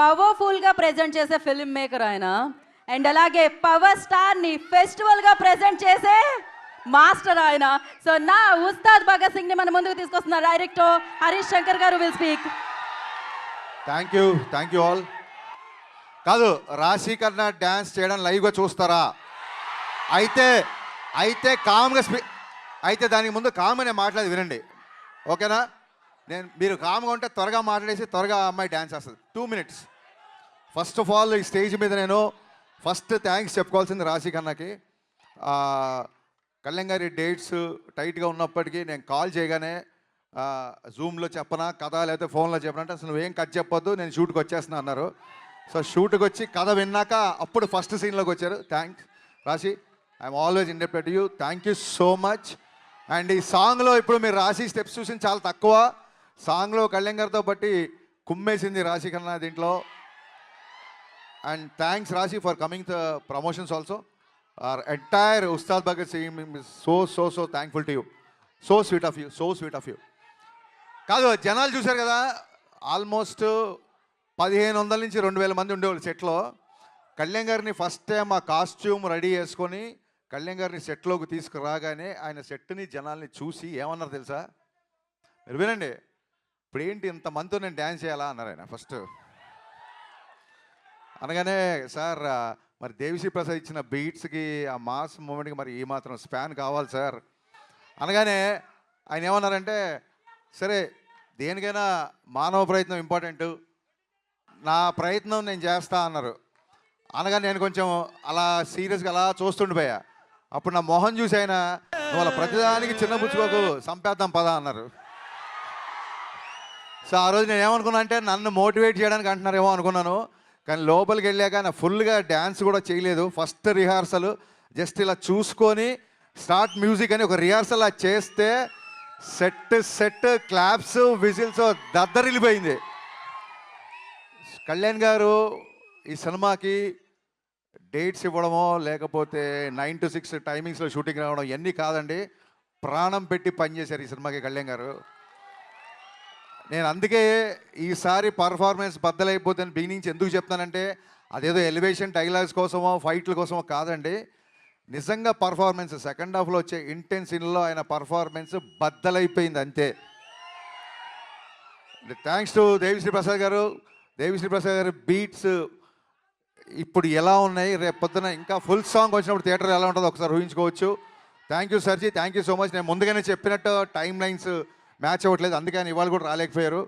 పవర్ఫుల్గా ప్రజెంట్ చేసే film maker ఆయన. అండ్ అలాగే పవర్ స్టార్ని ఫెస్టివల్గా ప్రజెంట్ చేసే మాస్టర్ ఆయన. సో నా ఉస్తాద్ భగత్ సింగ్ని మన ముందుకు తీసుకొస్తున్న డైరెక్టర్ హరీష్ శంకర్ గారు will speak. Thank you all. కాదు, రాశి కన్నా డ్యాన్స్ చేయడం లైవ్గా చూస్తారా? అయితే కామ్గా అయితే దానికి ముందు కామ్గా నేను మాట్లాడి వినండి, ఓకేనా? మీరు కామ్గా ఉంటే త్వరగా మాట్లాడేసి త్వరగా అమ్మాయి డ్యాన్స్ చేస్తుంది. 2 minutes. ఫస్ట్ ఆఫ్ ఆల్ ఈ స్టేజ్ మీద నేను ఫస్ట్ థ్యాంక్స్ చెప్పుకోవాల్సింది రాశి కన్నాకి. కళ్యాణ్ గారి డేట్స్ టైట్గా ఉన్నప్పటికీ నేను కాల్ చేయగానే జూమ్లో చెప్పనా కథ లేకపోతే ఫోన్లో చెప్పనా అంటే అసలు నువ్వేం కట్ చెప్పొద్దు, నేను షూట్కి వచ్చేస్తున్నా అన్నారు. సో షూట్కి వచ్చి కథ విన్నాక అప్పుడు ఫస్ట్ సీన్లోకి వచ్చారు. థ్యాంక్స్ రాశి, I'm always indebted to you. Thank you so much. And ఈ సాంగ్లో ఇప్పుడు మీరు రాశి స్టెప్స్ చూసింది చాలా తక్కువ. సాంగ్లో కళ్యాణ్ గారితో బట్టి కుమ్మేసింది రాశి కన్నా దీంట్లో. అండ్ థ్యాంక్స్ రాశి for coming the promotions also. our entire Ustad Bhagat Singh is so thankful to you. So sweet of you. కాదు, జనాలు చూశారు కదా, ఆల్మోస్ట్ 1500 నుంచి 2000 మంది ఉండేవాళ్ళు సెట్లో. కళ్యాణ్ గారిని ఫస్ట్ టైం ఆ కాస్ట్యూమ్ రెడీ చేసుకొని కళ్యాణ్ గారిని సెట్లోకి తీసుకురాగానే ఆయన సెట్ని జనాల్ని చూసి ఏమన్నారు తెలుసా? మీరు వినండి. ఇప్పుడు ఏంటి ఇంతమందితో నేను డ్యాన్స్ చేయాలా అన్నారు ఆయన ఫస్ట్. అనగానే సార్ మరి దేవిశ్రీ ప్రసాద్ ఇచ్చిన బీట్స్కి ఆ మాస్ మూమెంట్కి మరి ఈ మాత్రం స్పాన్ కావాలి సార్ అనగానే ఆయన ఏమన్నారంటే, సరే దేనికైనా మానవ ప్రయత్నం ఇంపార్టెంట్, నా ప్రయత్నం నేను చేస్తా అన్నారు. అనగా నేను కొంచెం అలా సీరియస్గా అలా చూస్తుండిపోయా. అప్పుడు నా మొహం చూసి ఆయన, నువ్వు అలా ప్రతిదానికి చిన్న పుచ్చుకోకు, సంపేద్దాం పదా అన్నారు. సో ఆ రోజు నేను ఏమనుకున్నా అంటే నన్ను మోటివేట్ చేయడానికి అంటున్నారేమో అనుకున్నాను. కానీ లోపలికి వెళ్ళాక నా ఫుల్గా డ్యాన్స్ కూడా చేయలేదు. ఫస్ట్ రిహార్సల్ జస్ట్ ఇలా చూసుకొని స్టార్ట్ మ్యూజిక్ అని ఒక రిహార్సల్ అది చేస్తే సెట్ క్లాప్స్ విజిల్స్ దద్దరిల్లిపోయింది. కళ్యాణ్ గారు ఈ సినిమాకి డేట్స్ ఇవ్వడమో లేకపోతే 9 to 6 టైమింగ్స్లో షూటింగ్ రావడం ఇవన్నీ కాదండి, ప్రాణం పెట్టి పనిచేశారు ఈ సినిమాకి కళ్యాణ్ గారు. నేను అందుకే ఈసారి పర్ఫార్మెన్స్ బద్దలైపోతుంది బిగినింగ్ ఎందుకు చెప్తానంటే అదేదో ఎలివేషన్ డైలాగ్స్ కోసమో ఫైట్ల కోసమో కాదండి, నిజంగా పర్ఫార్మెన్స్ సెకండ్ హాఫ్లో వచ్చే ఇంటెన్స్ సీన్లో ఆయన పర్ఫార్మెన్స్ బద్దలైపోయింది అంతే. థ్యాంక్స్ టు దేవిశ్రీ ప్రసాద్ గారు. దేవిశ్రీ ప్రసాద్ గారి బీట్స్ ఇప్పుడు ఎలా ఉన్నాయి, రేపు పొద్దున ఇంకా ఫుల్ సాంగ్ వచ్చినప్పుడు థియేటర్ ఎలా ఉంటుందో ఒకసారి ఊహించుకోవచ్చు. థ్యాంక్ యూ సర్జీ, థ్యాంక్ యూ సో మచ్. నేను ముందుగానే చెప్పినట్టు టైం లైన్స్ మ్యాచ్ అవ్వట్లేదు, అందుకని ఇవాళ కూడా రాలేకపోయారు.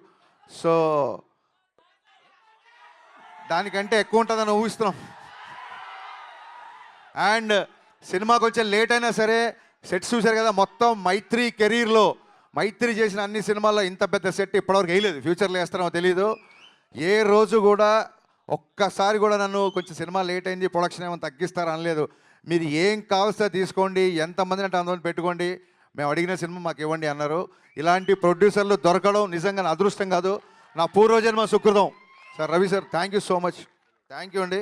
సో దానికంటే ఎక్కువ ఉంటుందని ఊహిస్తున్నాం. అండ్ సినిమా కొంచెం లేట్ అయినా సరే సెట్స్ చూశారు కదా, మొత్తం మైత్రి కెరీర్లో మైత్రి చేసిన అన్ని సినిమాల్లో ఇంత పెద్ద సెట్ ఇప్పటివరకు వేయలేదు. ఫ్యూచర్లో వేస్తారో తెలీదు. ఏ రోజు కూడా ఒక్కసారి కూడా నన్ను కొంచెం సినిమా లేట్ అయింది ప్రొడక్షన్ ఏమైనా తగ్గిస్తారా అనలేదు. మీరు ఏం కావాల్సో తీసుకోండి, ఎంతమందిని అంటే అంతమంది పెట్టుకోండి, మేము అడిగిన సినిమా మాకు ఇవ్వండి అన్నారు. ఇలాంటి ప్రొడ్యూసర్లు దొరకడం నిజంగా నా అదృష్టం కాదు, నా పూర్వజన్మ సుకృతం. Sir Ravi sir, thank you so much. Thank you అండి.